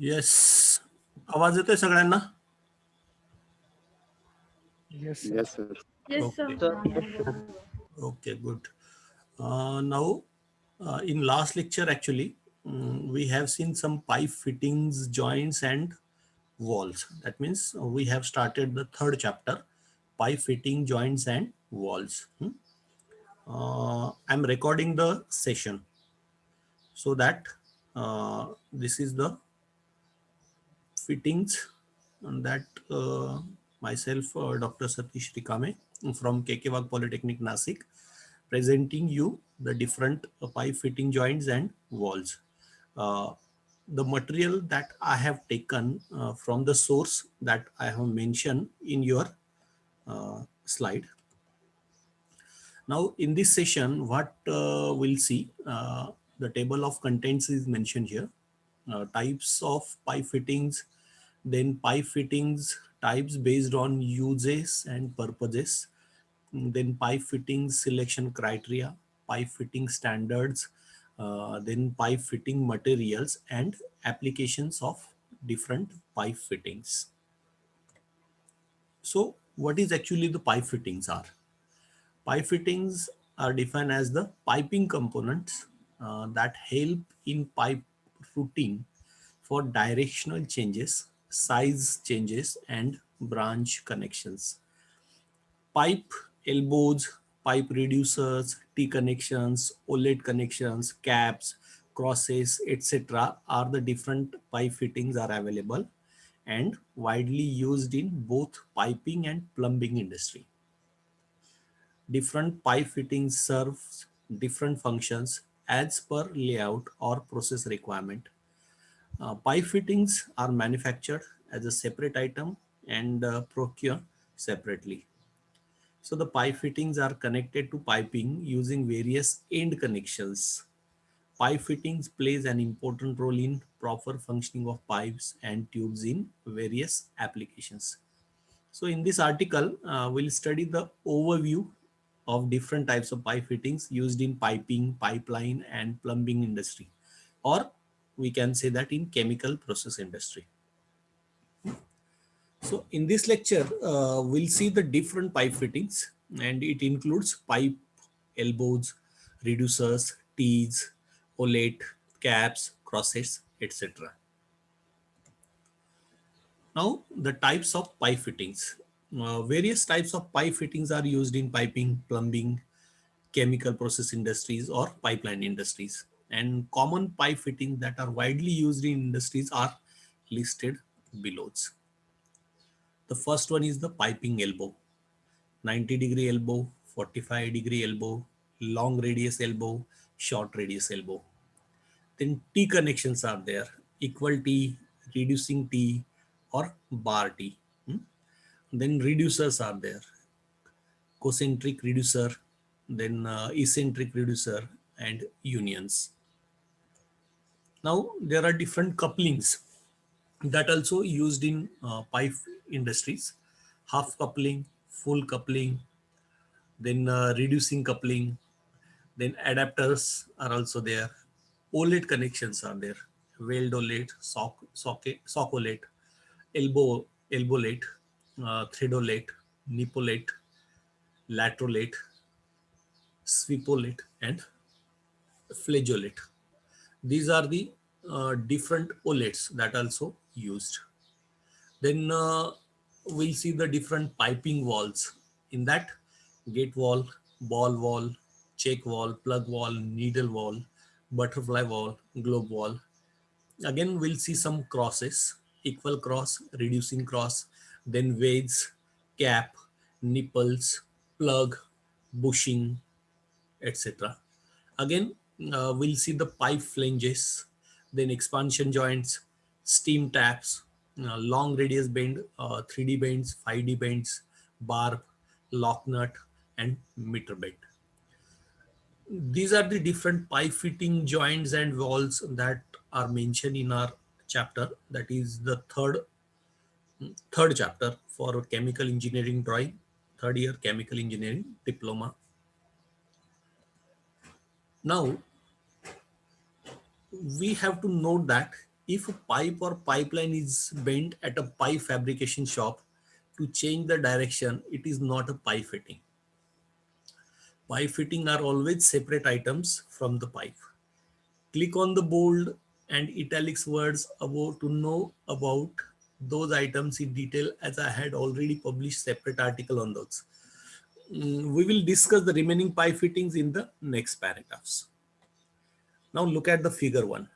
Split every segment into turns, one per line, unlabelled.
Yes. आवाज येतोय सगळ्यांना?
Yes, sir.
Yes, sir.
Yes,
okay.
sir.
Okay, good. Now, in last lecture, actually, we have seen some pipe fittings, joints, and walls. That means we have started the third chapter, pipe fitting, joints, and walls. I'm recording the session so that this is the fittings and that myself, Dr. Satish Rikame from KK Wag Polytechnic Nasik, presenting you the different pipe fitting joints and walls. Uh, the material that I have taken from the source that I have mentioned in your slide. Now in this session, what we'll see, the table of contents is mentioned here. Types of pipe fittings, then pipe fittings types based on uses and purposes, then pipe fittings selection criteria, pipe fitting standards, then pipe fitting materials and applications of different pipe fittings. So what is actually the pipe fittings are? Pipe fittings are defined as the piping components that help in pipe routing for directional changes, size changes, and branch connections. Pipe elbows, pipe reducers, T connections, OLED connections, caps, crosses, etc. are the different pipe fittings are available and widely used in both piping and plumbing industry. Different pipe fittings serve different functions as per layout or process requirement. Pipe fittings are manufactured as a separate item and procured separately. So the pipe fittings are connected to piping using various end connections. Pipe fittings plays an important role in proper functioning of pipes and tubes in various applications. So in this article, we'll study the overview of different types of pipe fittings used in piping, pipeline, and plumbing industry, or we can say that in chemical process industry. So in this lecture, we'll see the different pipe fittings, and it includes pipe elbows, reducers, tees, OLED, caps, crosses, etc. Now, the types of pipe fittings. Various types of pipe fittings are used in piping, plumbing, chemical process industries, or pipeline industries. And common pipe fittings that are widely used in industries are listed below. The first one is the piping elbow, 90-degree elbow, 45-degree elbow, long radius elbow, short radius elbow. Then T connections are there, equal T, reducing T, or bar T. Then reducers are there, concentric reducer, then eccentric reducer, and unions. Now there are different couplings that also used in pipe industries: half coupling, full coupling, then reducing coupling, then adapters are also there. OLED connections are there: weld OLED, sock OLED, elbow OLED, thread OLED, nip OLED, lateral OLED, sweep OLED, and flageolet. These are the different OLEDs that also used. Then we'll see the different piping walls. In that, gate wall, ball wall, check wall, plug wall, needle wall, butterfly wall, globe wall. Again, we'll see some crosses: equal cross, reducing cross, then wedge, cap, nipples, plug, bushing, etc. Again, we'll see the pipe flanges, then expansion joints, steam taps, long radius bend, 3D bends, 5D bends, barb, lock nut, and meter bend. These are the different pipe fitting joints and walls that are mentioned in our chapter. That is the third chapter for chemical engineering drawing, third year chemical engineering diploma. Now we have to note that If a pipe or pipeline is bent at a pipe fabrication shop to change the direction, it is not a pipe fitting. Pipe fitting are always separate items from the pipe. Click on the bold and italics words above to know about those items in detail, as I had already published separate article on those. We will discuss the remaining pipe fittings in the next paragraphs. Now look at the figure 1.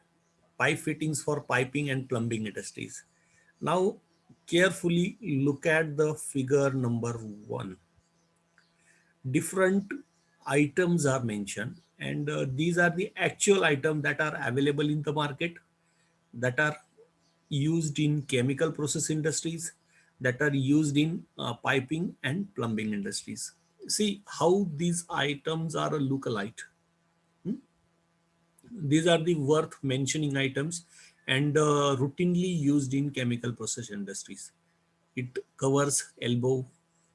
Pipe fittings for piping and plumbing industries. Now carefully look at the figure number 1. Different items are mentioned, and these are the actual items that are available in the market, that are used in chemical process industries, that are used in piping and plumbing industries. See how these items are a lookalike. Hmm? These are the worth mentioning items and routinely used in chemical process industries. It covers elbow,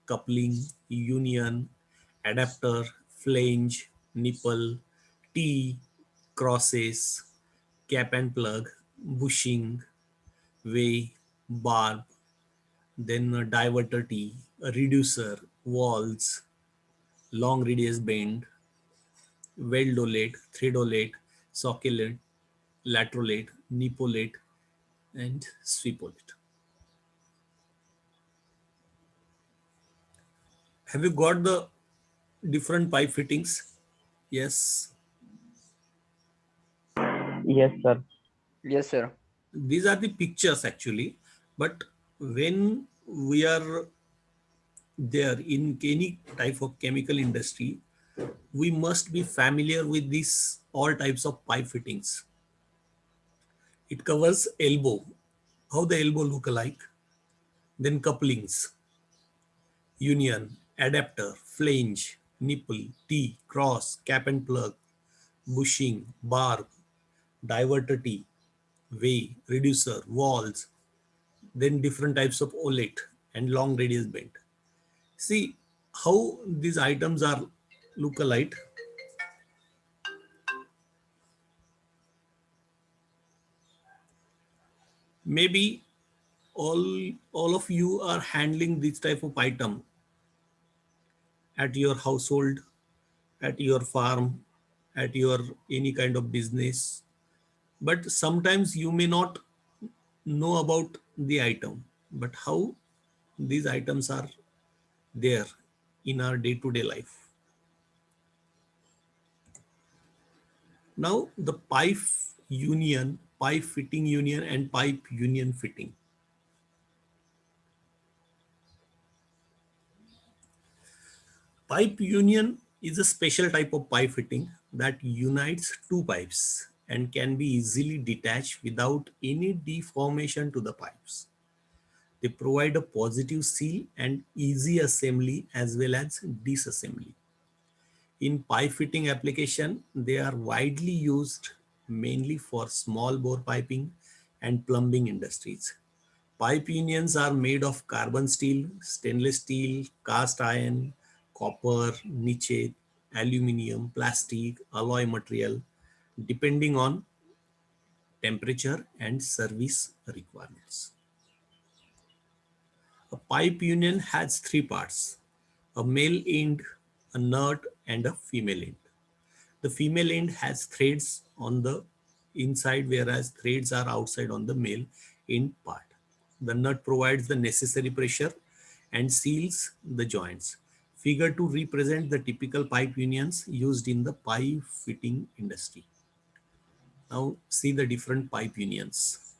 coupling, union, adapter, flange, nipple, T, crosses, cap and plug, bushing, way, barb, then a diverter T, a reducer, walls, long radius bend, weldolate, threadolate, socket, laterolate, nipolate, and sweepolate. Have you got the different pipe fittings? Yes.
Yes, sir.
Yes, sir.
These are the pictures actually, but when we are there in any type of chemical industry, we must be familiar with these all types of pipe fittings. It covers elbow, how the elbow look alike, then couplings, union, adapter, flange, nipple, T, cross, cap and plug, bushing, barb, diverter T, way, reducer, walls, then different types of OLET and long radius bend. See how these items are look alike. Maybe all of you are handling this type of item at your household, at your farm, at your any kind of business. But sometimes you may not know about the item, but how these items are there in our day-to-day life. Now the pipe fitting union and pipe union fitting. Pipe union is a special type of pipe fitting that unites two pipes and can be easily detached without any deformation to the pipes. They provide a positive seal and easy assembly as well as disassembly. In pipe fitting application, they are widely used mainly for small bore piping and plumbing industries. Pipe unions are made of carbon steel, stainless steel, cast iron, copper, nickel, aluminum, plastic, alloy material, depending on temperature and service requirements. A pipe union has three parts: a male end, a nut, and a female end. The female end has threads on the inside, whereas threads are outside on the male end part. The nut provides the necessary pressure and seals the joints. Figure 2 represents the typical pipe unions used in the pipe fitting industry. Now see the different pipe unions.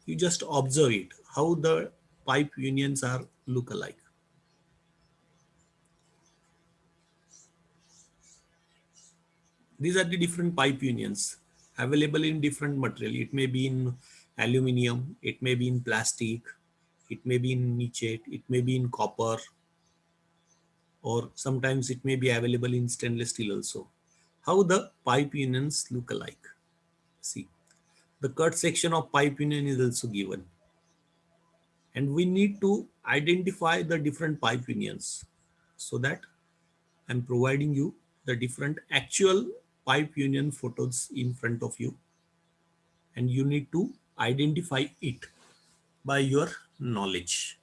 You just observe it, how the pipe unions are look alike. These are the different pipe unions available in different material. It may be in aluminum, it may be in plastic, it may be in nickel, it may be in copper, or sometimes it may be available in stainless steel also. How the pipe unions look alike. See, the cut section of pipe union is also given. And we need to identify the different pipe unions, so that I'm providing you the different actual pipe union photos in front of you. and you need to identify it by your knowledge.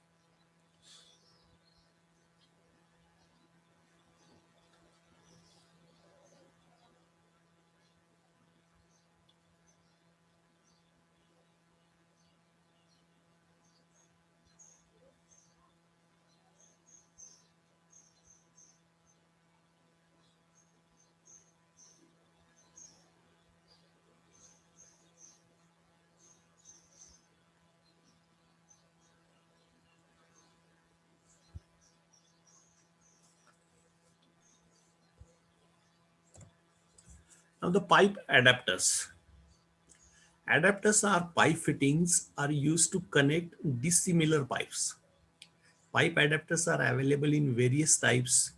Now the pipe adapters. Adapters are pipe fittings are used to connect dissimilar pipes. Pipe adapters are available in various types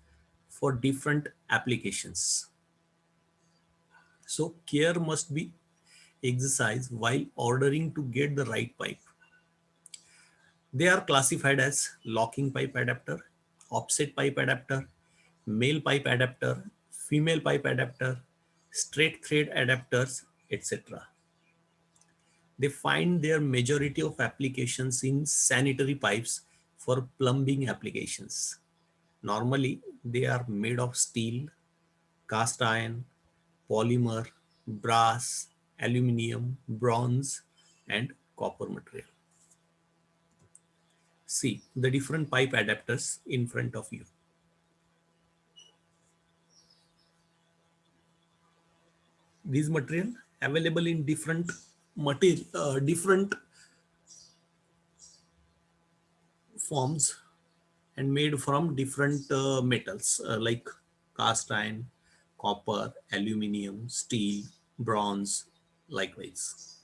for different applications. So care must be exercised while ordering to get the right pipe. They are classified as locking pipe adapter, offset pipe adapter, male pipe adapter, female pipe adapter, straight thread adapters, etc. They find their majority of applications in sanitary pipes for plumbing applications. Normally, they are made of steel, cast iron, polymer, brass, aluminium, bronze, and copper material. See the different pipe adapters in front of you. These material available in different forms and made from different metals like cast iron, copper, aluminium, steel, bronze, likewise.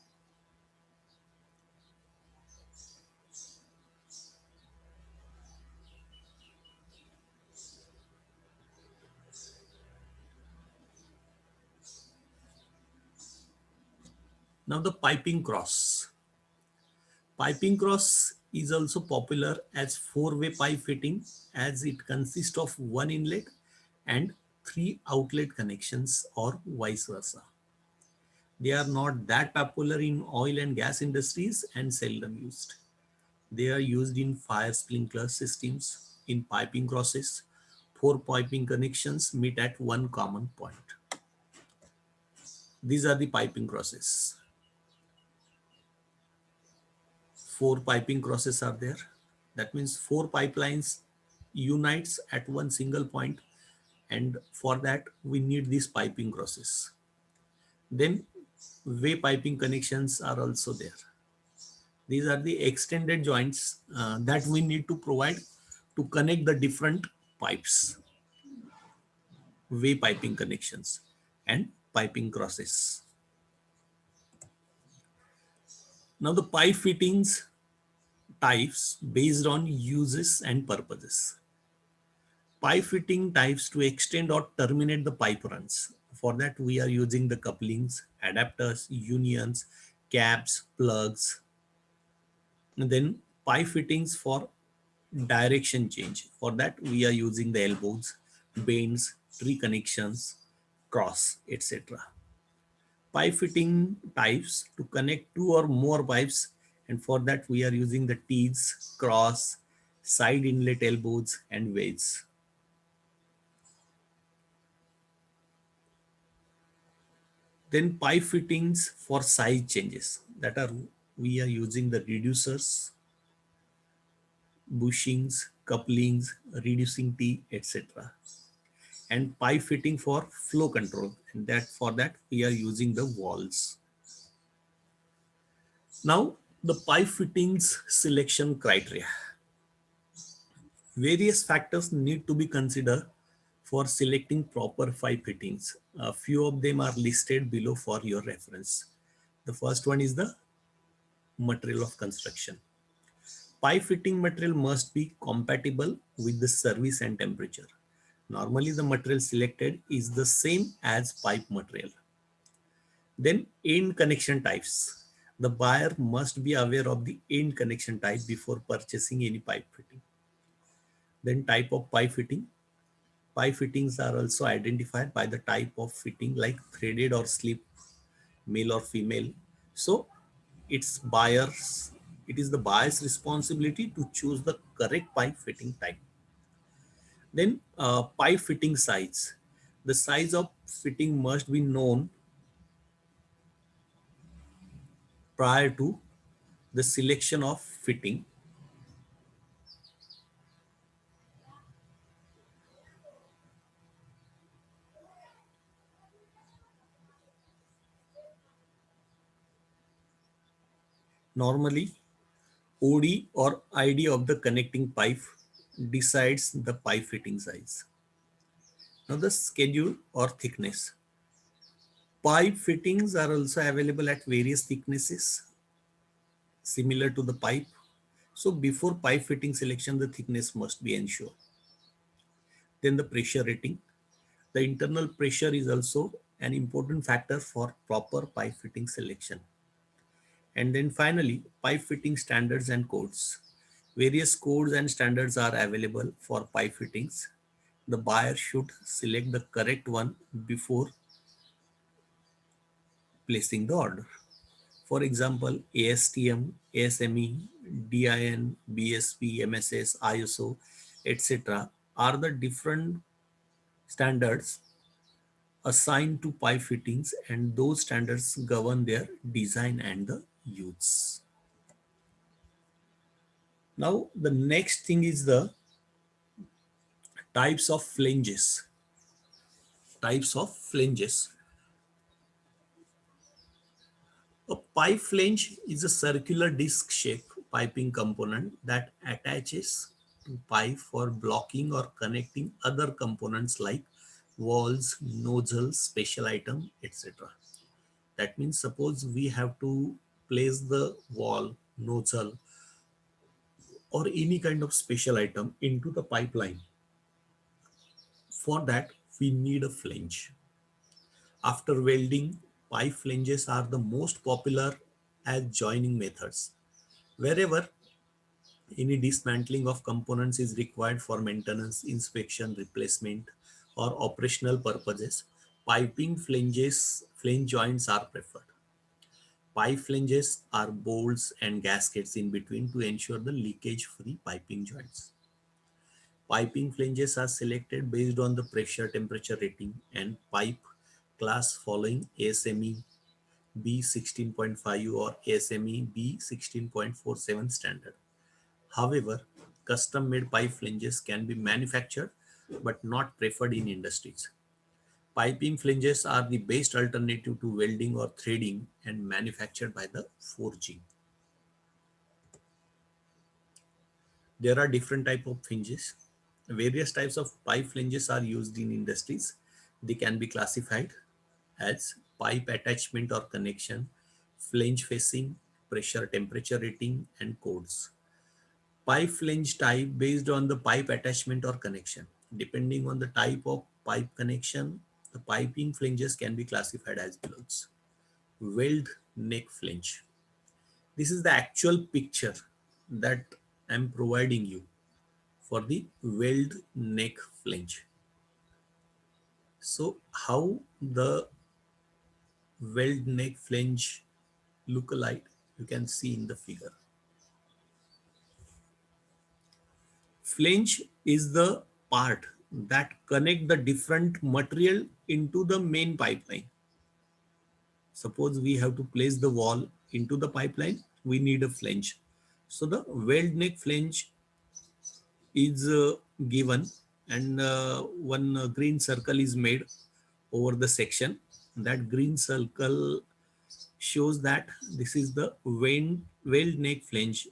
Now the piping cross. Piping cross is also popular as four-way pipe fitting as it consists of one inlet and three outlet connections or vice versa. They are not that popular in oil and gas industries and seldom used. They are used in fire sprinkler systems, in piping crosses. Four piping connections meet at one common point. These are the piping crosses. Four piping crosses are there. That means four pipelines unites at one single point, and for that we need these piping crosses. Then way piping connections are also there. These are the extended joints that we need to provide to connect the different pipes, way piping connections and piping crosses. Now the pipe fittings types based on uses and purposes. Pipe fitting types to extend or terminate the pipe runs. For that we are using the couplings, adapters, unions, caps, plugs. And then pipe fittings for direction change. For that we are using the elbows, bends, tree connections, cross, etc. Pipe fitting types to connect two or more pipes, and for that we are using the tees, cross, side inlet elbows, and wedges. Then pipe fittings for size changes, that are we are using the reducers, bushings, couplings, reducing T, etc. And pipe fitting for flow control, and that for that we are using the walls. Now the pipe fittings selection criteria. Various factors need to be considered for selecting proper pipe fittings. A few of them are listed below for your reference. The first one is the material of construction. Pipe fitting material must be compatible with the service and temperature. Normally the material selected is the same as pipe material. Then end connection types. The buyer must be aware of the end connection type before purchasing any pipe fitting. Then type of pipe fitting. Pipe fittings are also identified by the type of fitting like threaded or slip, male or female, So it's buyers, it is the buyer's responsibility to choose the correct pipe fitting type. Then pipe fitting size. The size of fitting must be known prior to the selection of fitting. Normally, OD or ID of the connecting pipe decides the pipe fitting size. Now the schedule or thickness. Pipe fittings are also available at various thicknesses similar to the pipe. So before pipe fitting selection, the thickness must be ensured. Then the pressure rating. The internal pressure is also an important factor for proper pipe fitting selection. And then finally, pipe fitting standards and codes. Various codes and standards are available for pipe fittings. The buyer should select the correct one before placing the order. For example, ASTM, ASME, DIN, BSP, MSS, ISO, etc. are the different standards assigned to pipe fittings, and those standards govern their design and the use. Now, the next thing is the types of flanges. Types of flanges. A pipe flange is a circular disc shaped piping component that attaches to pipe for blocking or connecting other components like walls, nozzles, special item, etc. That means suppose we have to place the wall, nozzle, or any kind of special item into the pipeline. For that, we need a flange. After welding, pipe flanges are the most popular as joining methods. Wherever any dismantling of components is required for maintenance, inspection, replacement, or operational purposes, flange joints are preferred. Pipe flanges are bolts and gaskets in between to ensure the leakage-free piping joints. Piping flanges are selected based on the pressure temperature rating and pipe class following ASME B16.5 or ASME B16.47 standard. However, custom-made pipe flanges can be manufactured but not preferred in industries. Piping flanges are the best alternative to welding or threading and manufactured by the forging. There are different types of flanges. Various types of pipe flanges are used in industries. They can be classified as pipe attachment or connection, flange facing, pressure temperature rating, and codes. Pipe flange type based on the pipe attachment or connection. Depending on the type of pipe connection, the piping flanges can be classified as follows. Weld neck flange. This is the actual picture that I'm providing you for the weld neck flange. So how the weld neck flange look like, you can see in the figure. Flange is the part that connect the different material into the main pipeline. Suppose we have to place the wall into the pipeline, we need a flange. So the weld neck flange is given, and one green circle is made over the section. That green circle shows that this is the weld neck flange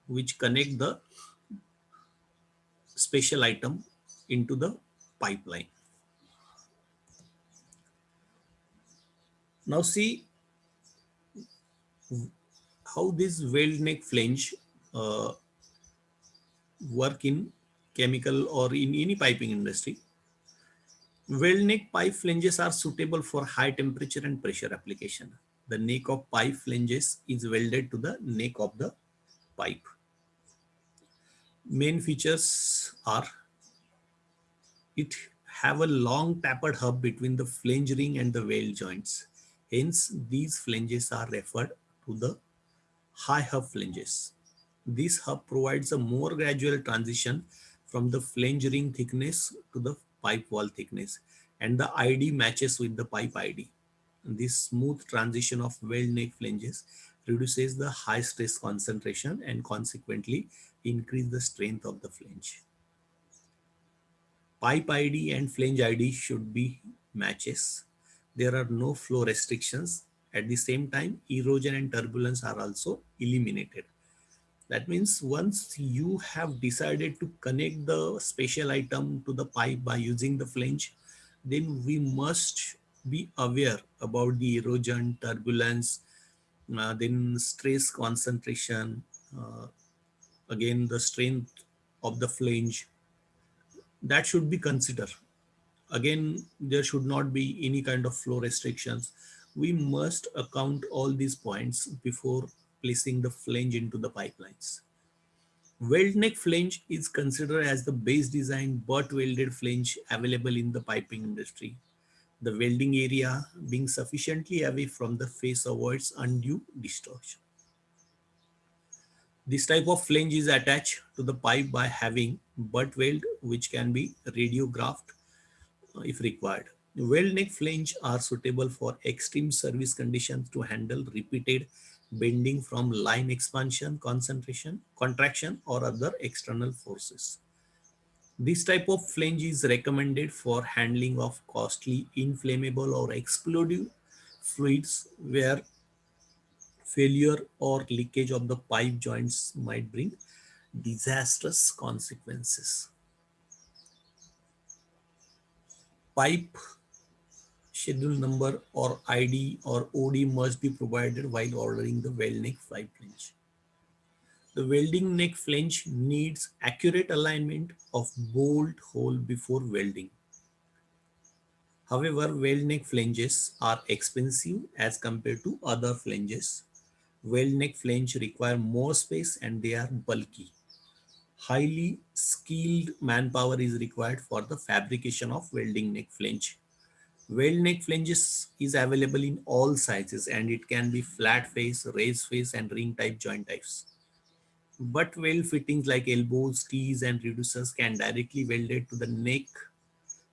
which connect the special item into the pipeline. Now see how this weld neck flange uh, work in chemical or in any piping industry. Weld neck pipe flanges are suitable for high temperature and pressure application. The neck of pipe flanges is welded to the neck of the pipe. Main features are it have a long tapered hub between the flange ring and the weld joints. Hence, these flanges are referred to the high hub flanges. This hub provides a more gradual transition from the flange ring thickness to the pipe wall thickness, and the ID matches with the pipe ID. This smooth transition of weld neck flanges reduces the high stress concentration and consequently increase the strength of the flange. Pipe ID and flange ID should be matches. There are no flow restrictions. At the same time, erosion and turbulence are also eliminated. That means once you have decided to connect the special item to the pipe by using the flange, then we must be aware about the erosion, turbulence, then stress concentration, uh, again the strength of the flange. That should be considered. Again, there should not be any kind of flow restrictions. We must account all these points before placing the flange into the pipelines. Weld neck flange is considered as the base design butt welded flange available in the piping industry. The welding area being sufficiently away from the face avoids undue distortion. This type of flange is attached to the pipe by having butt weld, which can be radiographed if required. Weld neck flange are suitable for extreme service conditions to handle repeated bending from line expansion, concentration, contraction, or other external forces. This type of flange is recommended for handling of costly, inflammable, or explosive fluids where failure or leakage of the pipe joints might bring disastrous consequences. Pipe schedule number or ID or OD must be provided while ordering the weld neck pipe flange. The welding neck flange needs accurate alignment of bolt hole before welding. However, weld neck flanges are expensive as compared to other flanges. Weld neck flange require more space and they are bulky. Highly skilled manpower is required for the fabrication of welding neck flange. Weld neck flanges is available in all sizes and it can be flat face, raised face and ring type joint types. But weld fittings like elbows, tees and reducers can directly weld it to the neck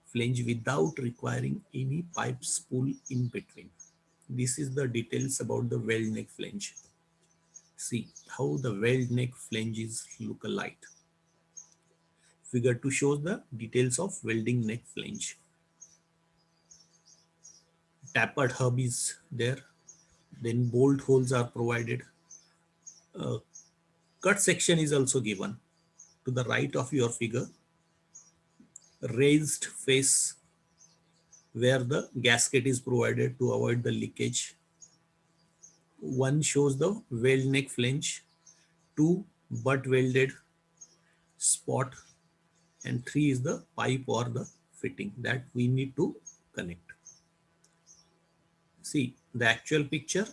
flange without requiring any pipe spool in between. This is the details about the weld neck flange. See how the weld neck flanges look alike. Figure 2 shows the details of welding neck flange. Tapered hub is there. Then bolt holes are provided. Cut section is also given. To the right of your figure, raised face where the gasket is provided to avoid the leakage. One shows the weld neck flange, two butt welded spot, and three is the pipe or the fitting that we need to connect. See the actual picture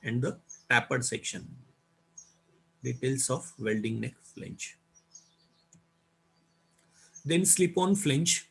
and the tapered section. Details of welding neck flange. Then slip-on flange.